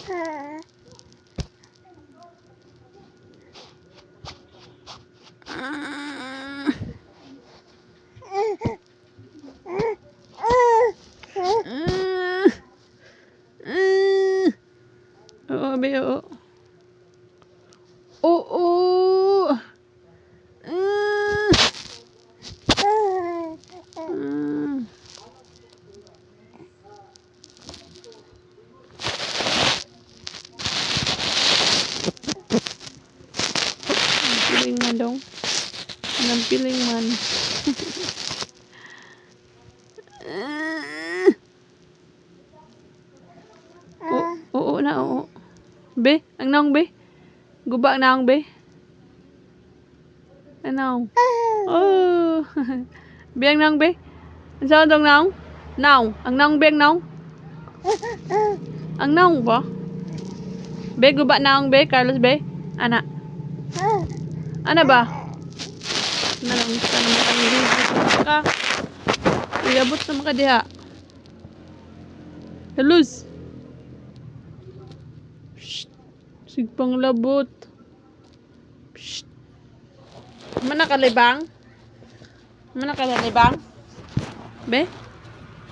Oo, be, oo. Oo. Piling man dong. Piling man. Oo na, oo. Be, ang naong be. Guba ang naong be. Ang naong. Oh. Be ang naong be. Ang saan tong naong? Naong. Ang naong be ang naong. Ang naong ba? Be, guba naong be. Carlos be. Ana. Ana ba? Nalang sa naman ang ka. Iabot na maka diha. Halus. Sigpang labot. Psst. Mana kalibang? Mana kalibang? Be?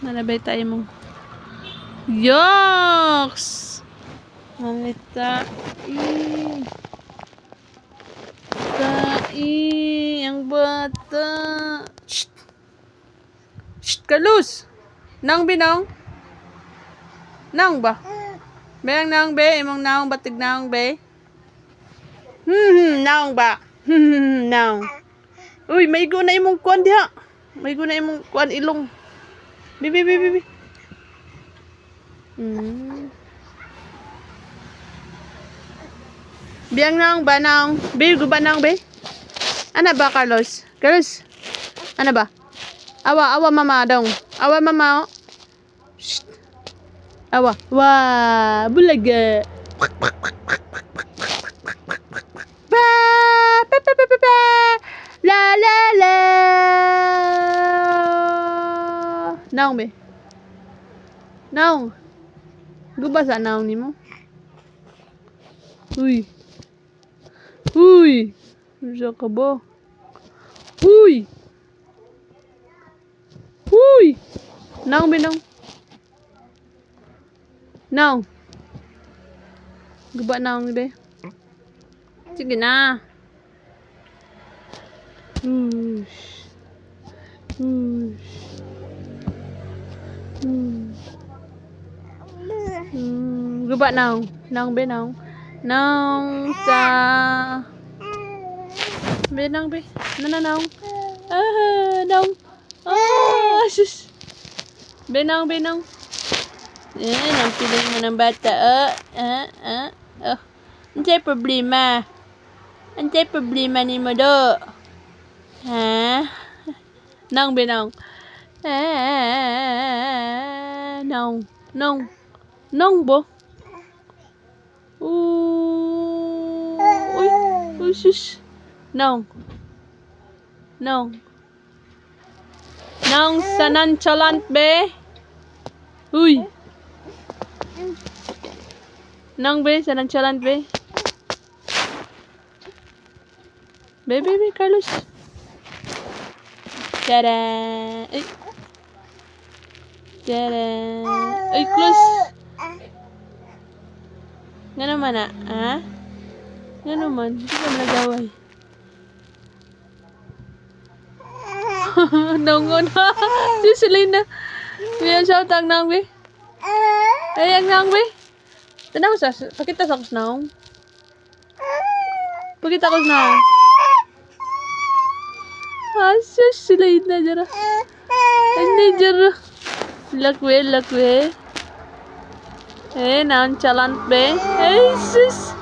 Nanabay tayo mong. Yoks! Mamita. Ang bata. Shh. Shh, Carlos. Nang binong? Nang ba? Be ang naong be, imong naong batig naong be. Naong ba? Naong. Uy, maigo na imong kuan diha. Maigo na imong kuan ilong. Bibi. Biang naong ba naong? Be, guba naong be? Ana ba, Carlos? Carlos? Ana ba? Awa mama dong. Awa mama. Shh. Awa. Wah, bulaga. La la la. Naong be. Naong. Guba sa naong nimo. Uy. Usa ka ba? Uy. Naong be naong. Naong. Guba naong be. Sige na. Guba naong. Naong be naong. Naong sa. Be naong be. Naong. Naong. Sus. Be naong. Ang piling mo ng bata. Anong problema? Anong problema ni mo do? Ha? Naong be naong. Naong. Naong bo? Uy, sus. Naong. Naong sa nonchalant be. Uy. Naong be, sa nonchalant be. Be, Carlos. Tada. Ay, close. Nga naman ha? Nga naman, hindi ka nagaway. Naungon ha? Si Selena. Ngayon siya utang naong be. Ay, ang naong be. Tanaw sa, pakita sa kus naong. Pakita kus naong. Sus, Selena jara. Hindi jara. Lakwe. Naong chalant be. Ay, sus.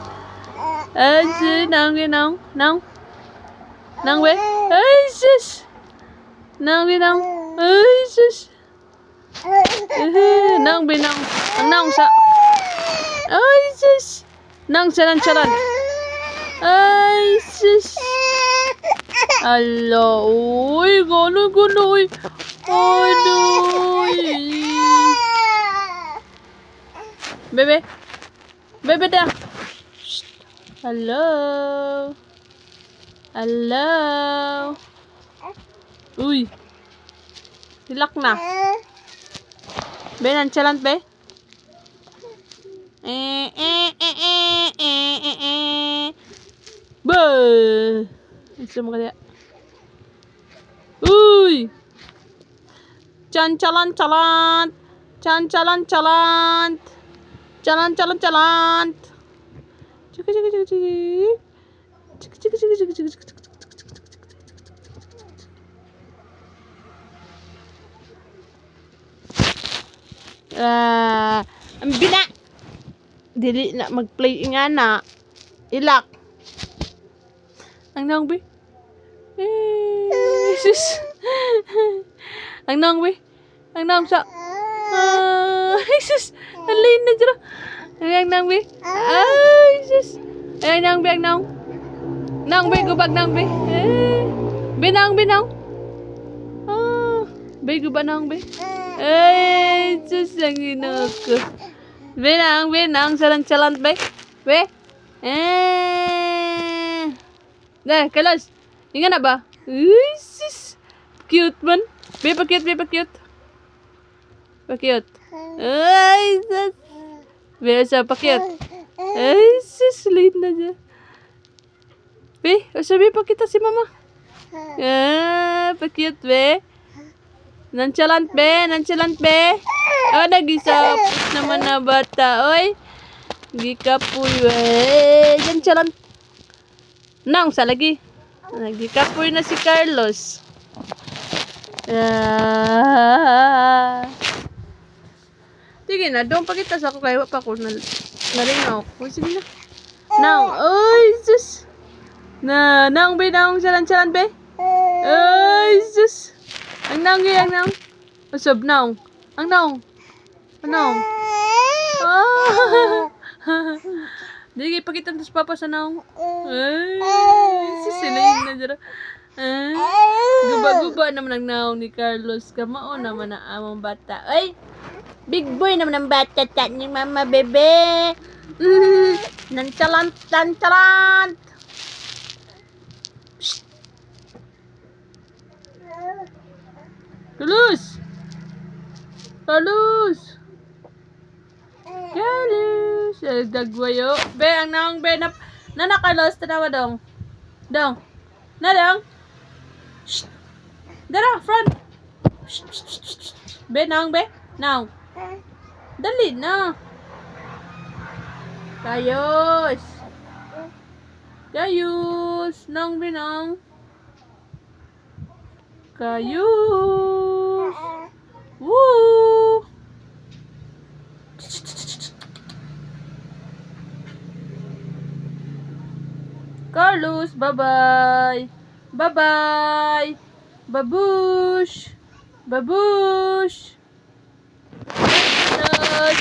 Ay, naong be. Naong be. Ay, sus. Naong be. Ay, sus. Naong be. Ang naong sa. Ay, sus. Naong chalant. Ay, sus. Ala, uy, gano'n, uy. Aduh. Bebe. Bebe da. Shh. Hello. Hello. Uy. Hilak na. Be, nonchalant be? Ba. Isa mo kaya. Uy. Chan-chalant. Chan-chalant. Chalant. Chika. Chika. Ang bina. Dili na mag-play nga na. Ilak. Ang naong be. Sus. Ang naong be. Ang naong sa. Sus. Alin na dyan. Ang naong be. Ay, sus. Ang naong be. Ang naong. Naong be. Gubag naong be. Binaong. Be gubag naong be. Ay, sus. Ang ginoo ko. Benang, salant be. Be. Deh, Carlos. Ingat na ba? Uy, sis. Cute man. Be, pa-cute. Ay, sis. Be, usa pa-cute. Ay, sis. Liit na dyan. Be, usa be, pakita si mama. Pa-cute, be. Nonchalant, be. Oh, nagisap naman na bata. Oy. Gikapoy, we. Nonchalant. Nang, sa lagi. Nagikapoy na si Carlos. Sige na, doon pakita sa ako kayo pa ako nalingaw. Sige na. Nang, oy, sus. Nang, be, chalant, be. Oy, sus. Ang naong. Usab naong. Ang naong. Di pakita sa papa sa naong. Ay, sisilayin na dyan. Guba naman ang naong ni Carlos. Kamao naman ang among bata. Ay, big boy naman ang bata ni mama bebe. Nonchalant. Carlos! Dagwayo. Be, ang naong be na Carlos, tanawa dong. Na dong. Shh. Dara, front. Shh. Be, naong be. Naong. Dali na. Kayos. Naong be, naong. Kayos. Woo! Carlos, bye-bye. Babush. Carlos,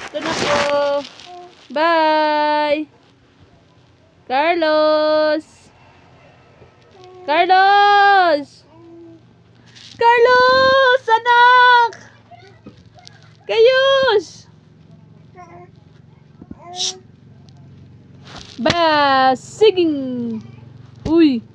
ito na po. Bye. Carlos, anak. Kayos. Ba, siging. Uy.